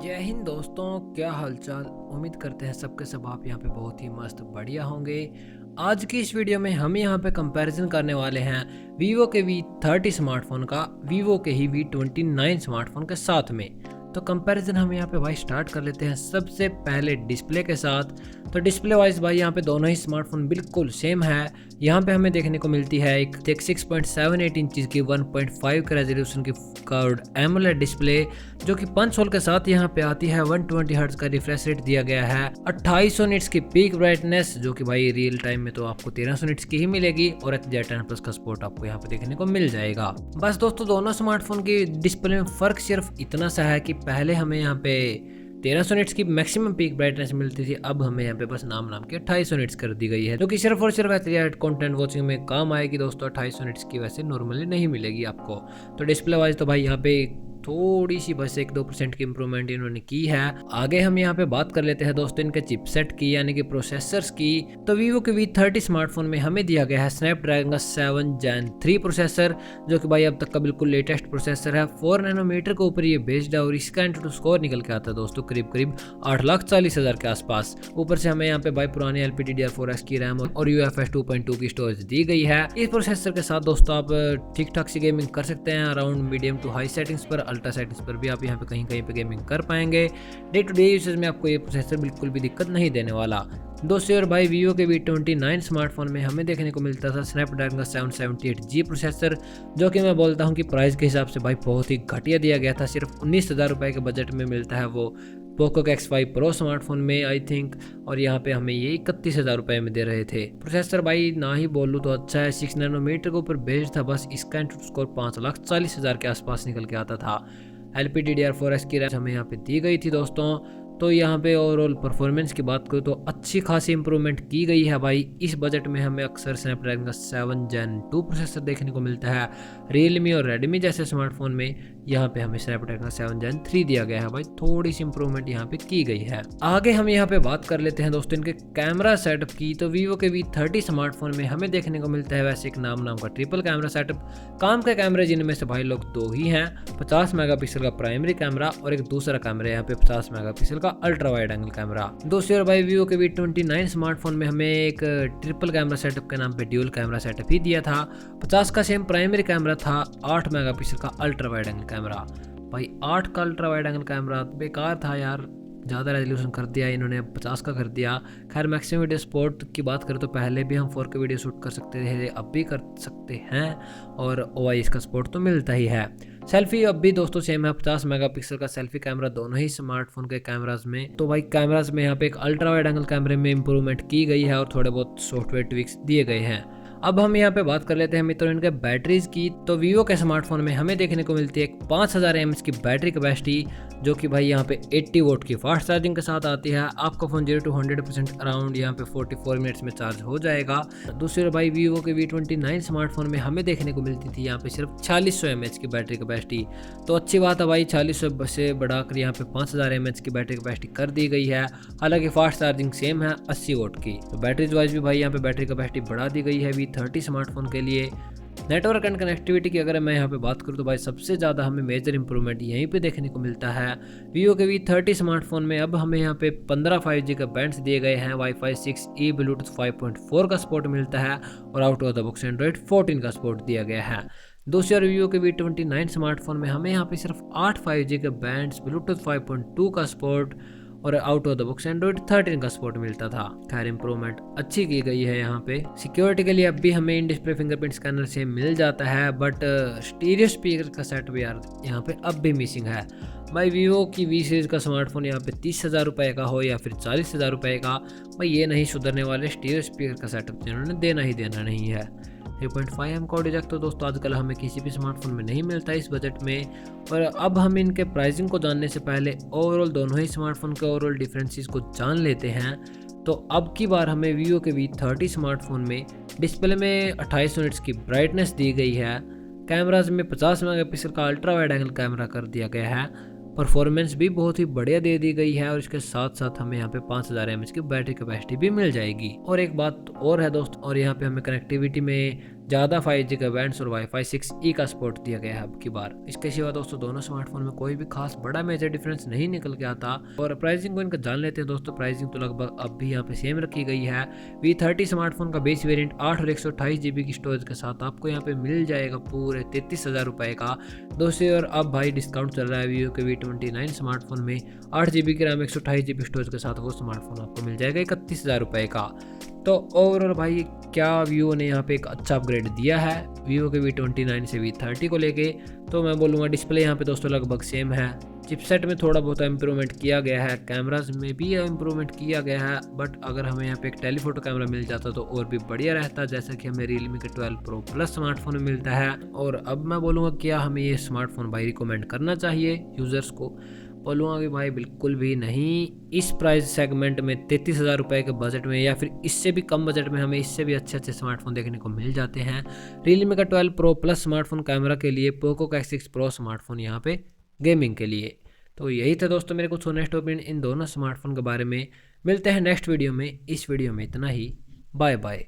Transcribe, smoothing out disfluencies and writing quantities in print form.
जय हिंद दोस्तों, क्या हालचाल। उम्मीद करते हैं सबके सब आप यहाँ पे बहुत ही मस्त बढ़िया होंगे। आज की इस वीडियो में हम यहाँ पे कंपैरिजन करने वाले हैं वीवो के V30 स्मार्टफोन का वीवो के ही V29 स्मार्टफोन के साथ में। तो कंपैरिजन हम यहाँ पे भाई स्टार्ट कर लेते हैं सबसे पहले डिस्प्ले के साथ। तो डिस्प्ले वाइज भाई यहाँ पे दोनों ही स्मार्टफोन बिल्कुल सेम है। यहाँ पे हमें देखने को मिलती है एक 6.78 इंच की 1.5 का रेजोल्यूशन की कर्व्ड एमोलेड डिस्प्ले, जो कि 5 होल के साथ यहाँ पे आती है। 120 हर्ट्ज का रिफ्रेश रेट दिया गया है। 2800 निट्स की पीक ब्राइटनेस, जो कि भाई रियल टाइम में तो आपको 1300 निट्स की ही मिलेगी, और HDR10+ का सपोर्ट आपको यहाँ पे देखने को मिल जाएगा। बस दोस्तों, दोनों स्मार्टफोन की डिस्प्ले में फर्क सिर्फ इतना सा है कि पहले हमें यहाँ पे 1300 निट्स की मैक्सिमम पीक ब्राइटनेस मिलती थी, अब हमें यहाँ पे बस नाम की 2800 निट्स कर दी गई है, जो कि सिर्फ और सिर्फ कंटेंट वॉचिंग में काम आएगी दोस्तों। 2800 निट्स की वैसे नॉर्मली नहीं मिलेगी आपको। तो डिस्प्ले वाइज तो भाई यहाँ पे थोड़ी सी बस 1-2% की इंप्रूवमेंट इन्होंने की है। आगे हम यहाँ पे बात कर लेते हैं दोस्तों इनके चिपसेट की, यानी कि प्रोसेसर्स की। तो वीवो के V30 स्मार्टफोन में हमें दिया गया है स्नैपड्रैगन का 7 Gen 3 प्रोसेसर, जो कि भाई अब तक का बिल्कुल लेटेस्ट प्रोसेसर है। 4 नैनोमीटर के ऊपर ये बेस्ड है, और इसका एंटूटू स्कोर निकल के आता है दोस्तों करीब 8,40,000 के आसपास। ऊपर से हमें यहाँ पे भाई पुरानी LPDDR4X की रैम और UFS 2.2 की स्टोरेज दी गई है। इस प्रोसेसर के साथ दोस्तों आप ठीक ठाक सी गेमिंग कर सकते हैं। Around medium to high settings पर, अल्ट्रा सेटिंग्स पर भी आप यहाँ पे कहीं पे गेमिंग कर पाएंगे। डे टू डे यूसेज में आपको ये प्रोसेसर बिल्कुल भी दिक्कत नहीं देने वाला। दोस्तों, और भाई वीवो के V29 स्मार्टफोन में हमें देखने को मिलता था स्नैपड्रैगन का 778G प्रोसेसर, जो कि मैं बोलता हूँ कि प्राइस के हिसाब से भाई बहुत ही घटिया दिया गया था। सिर्फ 19,000 रुपये के बजट में मिलता है वो पोको के X5 Pro स्मार्टफोन में आई थिंक, और यहाँ पे हमें ये 31,000 रुपये में दे रहे थे। प्रोसेसर भाई ना ही बोलूँ तो अच्छा है, 6 नैनोमीटर के ऊपर बेस्ड था। बस इसका एंटूटू स्कोर 5,40,000 के आसपास निकल के आता था। LPDDR4X की रैम हमें यहाँ पे दी गई थी दोस्तों। तो यहाँ पे ओवरऑल परफॉर्मेंस की बात करूँ तो अच्छी खासी इंप्रूवमेंट की गई है भाई। इस बजट में हमें अक्सर स्नैपड्रैगन का 7 Gen 2 प्रोसेसर देखने को मिलता है। रियलमी और रेडमी जैसे स्मार्टफोन में यहाँ पे हमें स्नैपड्रैगन का 7 Gen 3 दिया गया है भाई। थोड़ी सी इंप्रूवमेंट यहाँ पे की गई है। आगे हम यहाँ पे बात कर लेते हैं दोस्तों इनके कैमरा सेटअप की। तो वीवो के V30 स्मार्टफोन में हमें देखने को मिलता है वैसे एक नाम का ट्रिपल कैमरा सेटअप। काम के कैमरे जिनमें से भाई लोग 2 ही हैं, 50 मेगापिक्सल का प्राइमरी कैमरा और एक दूसरा कैमरा यहाँ पे 50 मेगापिक्सल का अल्ट्रा वाइड एंगल कैमरा। दूसरी ओर भाई वीवो के V29 स्मार्टफोन में हमें एक ट्रिपल कैमरा सेटअप के नाम पे ड्यूल कैमरा सेटअप ही दिया था। 50 का सेम प्राइमरी कैमरा था, 8 मेगापिक्सल का अल्ट्रा वाइड एंगल कैमरा। भाई 8 का अल्ट्रा वाइड एंगल कैमरा बेकार था यार, ज़्यादा रेजोल्यूशन कर दिया इन्होंने, 50 का कर दिया। खैर मैक्सिमम वीडियो सपोर्ट की बात करें तो पहले भी हम 4K वीडियो शूट कर सकते थे, अब भी कर सकते हैं, और OIS का सपोर्ट तो मिलता ही है। सेल्फी अब भी दोस्तों सेम है, 50 मेगापिक्सल का सेल्फी कैमरा दोनों ही स्मार्टफोन के कैमराज में। तो भाई कैमराज में यहाँ पे एक अल्ट्रा वाइड एंगल कैमरे में इंप्रूवमेंट की गई है और थोड़े बहुत सॉफ्टवेयर ट्विक्स दिए गए हैं। अब हम यहाँ पे बात कर लेते हैं मित्रों इनके बैटरीज की। तो वीवो के स्मार्टफोन में हमें देखने को मिलती है 5000 mAh की बैटरी कैपेसिटी, जो कि भाई यहाँ पे 80 वोट की फास्ट चार्जिंग के साथ आती है। आपका फोन 0 to 100% अराउंड यहाँ पे 44 मिनट्स में चार्ज हो जाएगा। दूसरी ओर भाई वीवो के V29 स्मार्टफोन में हमें देखने को मिलती थी यहाँ पे सिर्फ 4600 mAh की बैटरी कैपेसिटी। तो अच्छी बात है भाई, 4600 से बढ़ाकर यहाँ पे 5000 mAh की बैटरी कैपेसिटी कर दी गई है। हालांकि फास्ट चार्जिंग सेम है 80 वोट की। तो बैटरीज वाइज भी भाई यहाँ पे बैटरी कैपेसिटी बढ़ा दी गई है V30 स्मार्टफोन के लिए। नेटवर्क एंड कनेक्टिविटी की अगर मैं यहाँ पे बात करूँ तो भाई सबसे ज़्यादा हमें मेजर इंप्रूवमेंट यहीं पे देखने को मिलता है। वीवो के V30 स्मार्टफोन में अब हमें यहाँ पे 15 5G का बैंड्स दिए गए हैं, Wi-Fi 6E ब्लूटूथ 5.4 का सपोर्ट मिलता है, और out of the box Android 14 का सपोर्ट दिया गया है। दूसरी ओर वीवो के V29 स्मार्टफोन में हमें यहाँ पे सिर्फ 8 5G के बैंड्स, ब्लूटूथ 5.2 का सपोर्ट और out of the box Android 13 का सपोर्ट मिलता था। खैर इंप्रूवमेंट अच्छी की गई है यहाँ पे। सिक्योरिटी के लिए अब भी हमें इन डिस्प्ले फिंगरप्रिंट स्कैनर से मिल जाता है, बट स्टीरियो स्पीकर का सेट भी यार यहाँ पे अब भी मिसिंग है। भाई वीवो की V सीरीज का स्मार्टफोन यहाँ पे 30,000 रुपये का हो या फिर 40,000 रुपये का, भाई ये नहीं सुधरने वाले स्टीरियो स्पीकर का सेटअप इन्होंने देना ही देना नहीं है। 3.5 कोड जैक तो दोस्तों आजकल हमें किसी भी स्मार्टफोन में नहीं मिलता इस बजट में। और अब हम इनके प्राइसिंग को जानने से पहले ओवरऑल दोनों ही स्मार्टफोन के ओवरऑल डिफरेंसेस को जान लेते हैं। तो अब की बार हमें वीवो के V30 स्मार्टफोन में डिस्प्ले में 2800 निट्स की ब्राइटनेस दी गई है। कैमराज में 50 मेगापिक्सल का अल्ट्रा वाइड एंगल कैमरा कर दिया गया है। परफॉर्मेंस भी बहुत ही बढ़िया दे दी गई है, और इसके साथ साथ हमें यहाँ पे 5000 mAh की बैटरी कैपेसिटी भी मिल जाएगी। और एक बात और है दोस्त, और यहाँ पे हमें कनेक्टिविटी में ज़्यादा 5G का बैंड्स और वाईफाई 6E का सपोर्ट दिया गया है अब की बार। इसके सिवा दोस्तों दोनों स्मार्टफोन में कोई भी खास बड़ा मेजर डिफरेंस नहीं निकल के आता। और प्राइसिंग को इनका जान लेते हैं दोस्तों। प्राइसिंग तो लगभग अब भी यहाँ पे सेम रखी गई है। V30 स्मार्टफोन का बेस वेरिएंट 8 और 128 GB की स्टोरेज के साथ आपको यहाँ पे मिल जाएगा पूरे 33,000 रुपये का। दूसरी ओर अब भाई डिस्काउंट चल रहा है वीवो के V29 स्मार्टफोन में 8 GB की रैम 128 GB स्टोरेज के साथ वो स्मार्टफोन आपको मिल जाएगा 31,000 रुपये का। तो ओवरऑल भाई क्या वीवो ने यहाँ पे एक अच्छा अपग्रेड दिया है वीवो के V29 से V30 को लेके। तो मैं बोलूँगा डिस्प्ले यहाँ पे दोस्तों लगभग सेम है। चिपसेट में थोड़ा बहुत इम्प्रूवमेंट किया गया है, कैमराज में भी इम्प्रूवमेंट किया गया है, बट अगर हमें यहाँ पे एक टेलीफोटो कैमरा मिल जाता तो और भी बढ़िया रहता, जैसा कि हमें Realme के 12 Pro Plus स्मार्टफोन में मिलता है। और अब मैं बोलूँगा क्या हमें ये स्मार्टफोन भाई रिकमेंड करना चाहिए यूज़र्स को। बोलूँगा कि भाई बिल्कुल भी नहीं। इस प्राइस सेगमेंट में 33,000 रुपये के बजट में या फिर इससे भी कम बजट में हमें इससे भी अच्छे अच्छे स्मार्टफोन देखने को मिल जाते हैं। Realme का 12 Pro Plus स्मार्टफोन कैमरा के लिए, पोको का X6 Pro स्मार्टफोन यहाँ पे गेमिंग के लिए। तो यही था दोस्तों मेरे कुछ ऑनेस्ट ओपिनियन इन दोनों स्मार्टफोन के बारे में। मिलते हैं नेक्स्ट वीडियो में। इस वीडियो में इतना ही। Bye bye.